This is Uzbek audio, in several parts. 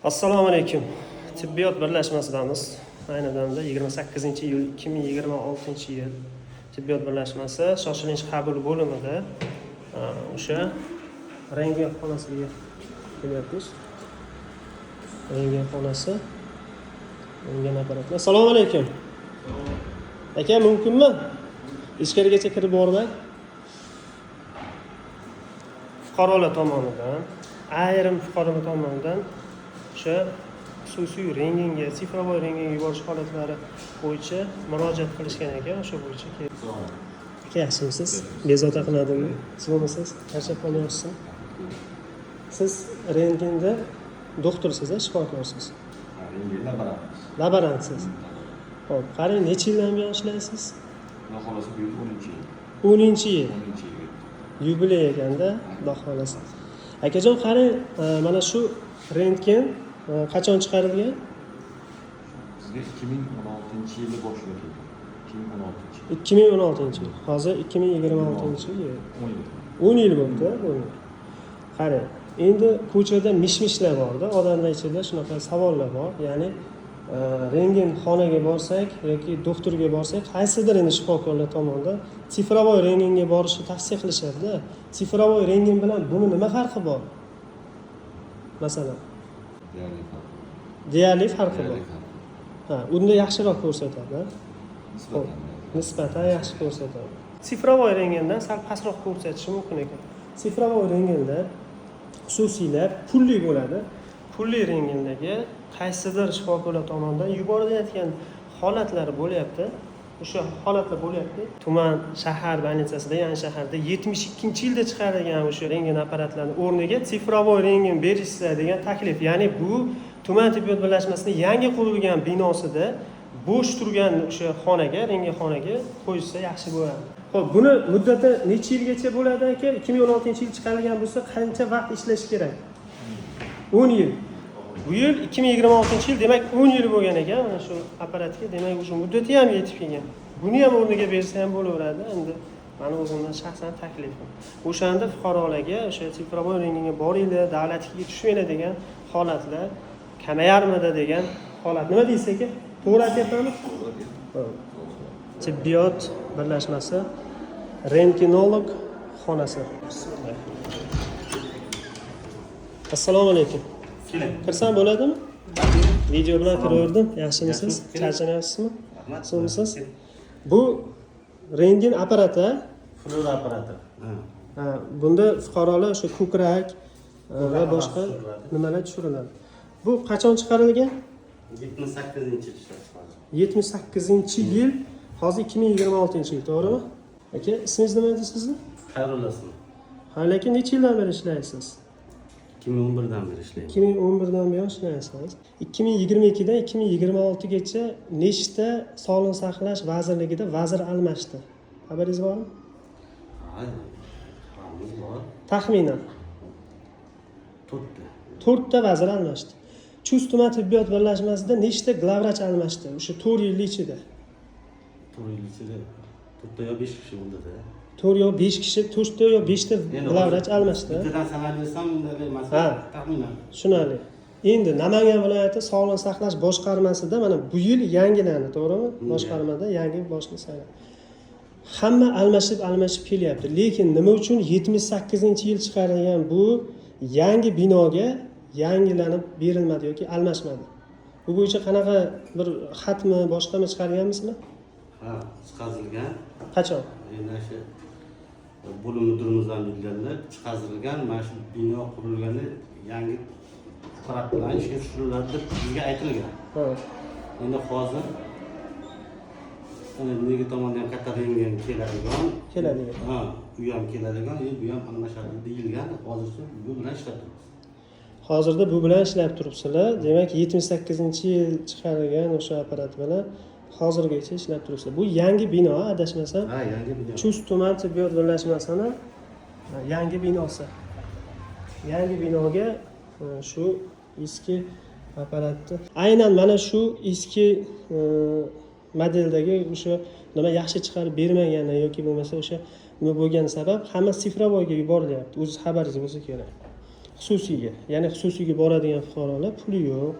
Assalomu alaykum. Tibbiyot birlashmasidamiz. Ayni damda 28-iyul 2026-yil tibbiyot birlashmasi shoshilinch qabul bo'limida o'sha rentgen xonasiga kelyapmiz. Rentgen xonasi. Rentgen apparati. Assalomu alaykum. Aka, mumkinmi? Ichkarigacha kirib bormang. Fuqarolar tomonidan, ayrim fuqarolar tomonidan o'sha xususiy rentgenga, sifrovoy rentgenga yuborish holatlari bo'yicha murojaat qilishgan ekan, o'sha bo'yicha aka, yaxshimisiz? Bezovta qiladimi? Siz bo'lmasiz? Charchab qolyapsiz. Siz rentgenda doktorsiz, shifokorsiz. Rentgenda laborantsiz. Xo'p, qarang, necha yildan buyon ishlaysiz? Xudo xolasa bu 10-yil. Yubiley ekanda, xudo xolasa. Akajon, qarang, mana shu rentgen qachon chiqarilgan? Sizga 2016-yilda boshida kelgan. 2016-yil. Hozir 2026-yil. 10 yil bo'ldi, 10 yil. Qarang, endi ko'chada mish-mishlar borda, odamlar ichida shunaqa savollar bor. Ya'ni rentgen xonaga borsak yoki doktorga borsak, qaysidir endi shifokorlar tomonidan sifrovoy rentgenga borishni tavsiya qilishadi-da. Sifrovoy rentgen bilan buni nima farqi bor? Masalan, deyarli farqi bor. Ha, unda yaxshiroq ko'rsatadi. Nisbatan yaxshi ko'rsatadi. Sifrovoy rentgendan sal pastroq ko'rsatishi mumkin ekan. Sifrovoy rentgenda xususiylar pulli bo'ladi. Pulli rentgendagi qaysidir shifokorlar tomonidan yuborilayotgan holatlar bo'lyapti. O'sha holatlar bo'lyapti. Tuman shahar больницасida, ya'ni shaharda 72-yilda chiqarilgan o'sha rentgen apparatlarini o'rniga sifrovoy rentgen berishsa degan taklif. Ya'ni bu tuman tibbiyot birlashmasining yangi qurilgan binosida bo'sh turgan o'sha xonaga, rentgen xonaga qo'yishsa yaxshi bo'ladi. Xo'p, buni muddati necha yilgacha bo'ladi aka? 2016-yil chiqarilgan bo'lsa, qancha vaqt ishlash kerak? 10 yil. Bu yil 2026-yil, demak 10 yil bo'lgan ekan mana shu apparatga. Demak, o'sha muddati ham yetib kelgan. Buni ham o'rniga bersa ham bo'laveradi. Endi meni o'zimdan shaxsan taklifim. O'shanda fuqarolarga o'sha sifrovoy rentgenga boringlar, davlatga tushmanglar degan holatlar kamayarmidi degan holat. Nima deysiz aka? To'g'ri aytyapmanmi? Tibbiyot birlashmasi rentgenolog xonasi. Assalomu alaykum. Kirsam bo'ladimi? Video bilan kiraverdim. Yaxshimisiz? Charchanyapsizmi? So'misiz? Bu rentgen apparati, flor apparati. Ha, bunda fuqarolar o'sha ko'krak va boshqa nimalar tushiriladi. Bu qachon chiqarilgan? 78-yil ishlab chiqarilgan. 78-yil, hozir 2026-yil, to'g'rimi? Aka, ismingiz nima edi sizni? Xayrullasini. Ha, lekin necha yildan beri ishlaysiz? 2011dan beri ishlayman. 2011dan buyon ishlaysiz. 2022dan 2026gacha nechta sog'liqni saqlash vazirligida vazir almashdi? Xabaringiz bormi? Bor. Taxminan 4 ta vazir almashdi. Chust tuman tibbiyot birlashmasida nechta glavvrach almashdi o'sha 4 yil ichida? 4 yil ichida 4 yo 5 kishi bo'ldi-da. 4 yo 5 kishi, 4 ta yo 5 ta glavvrach almashdi. Bittadan sanab bersam, unda masalan taxminan. Tushunarli. Endi Namangan viloyati sog'liqni saqlash boshqarmasida mana bu yil yangilandi, to'g'rimi? Boshqarmada yangi boshliq saylandi. Hamma almashib kelyapti. Lekin nima uchun 78-yil chiqarilgan bu yangi binoga yangilanib berilmadi yoki almashmadi? Bu bo'yicha qanaqa bir xatmi, boshqami chiqarganmisizlar? Ha, chiqarilgan. Qachon? Endi shu bo'lim mudirimizdan bilganda chiqarilgan, mana shu bino qurilganda yangi apparat bilan ishga tushiriladi deb bizga aytilgan. Ha. Endi hozir nega tomondan katta rentgen keladigan. Ha, u ham keladigan, bu ham almashadi deyilgan. Hozircha bu bilan ishlab turibmiz. Hozirda bu bilan ishlab turibsizlar. Demak, 78-yil chiqarilgan o'sha apparat bilan hozirgacha ishlab turibsizlar. Bu yangi bino, adashmasam. Ha, yangi bino. Chust tuman tibbiyot birlashmasining yangi binosi. Yangi binoga shu eski apparatni, aynan mana shu eski modeldagi o'sha nima yaxshi chiqarib bermagani yoki bo'lmasa o'sha nima bo'lgani sabab hamma sifrovoyga yuborilyapti. O'zi xabaringiz bo'lsa kerak. xususiyga, ya'ni xususiyga boradigan fuqarolar puli yo'q,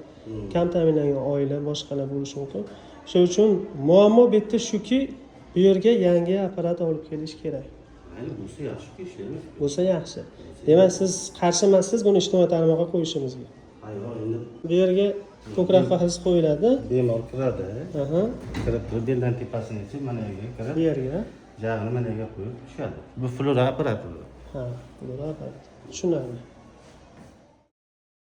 kam ta'minlangan oila, boshqalar bo'lishi mumkin. Shuning uchun muammo bu yerda shuki, bu yerga yangi apparat olib kelish kerak. Mayli, bo'lsa yaxshi-ku, ishlaymiz. Bo'lsa yaxshi. Demak, siz qarshi emassiz buni ijtimoiy tarmoqqa qo'yishimizga. Ayol endi Bu yerga ko'krak pahriz qo'yiladi. bemor kiradi. Aha. Kirib turib, beldan tepasigacha mana yerga kirib, Bu yerga. jag'ini mana yerga qo'yib tushadi. Bu flora apparati bu. Ha, bu apparat. Tushunarli.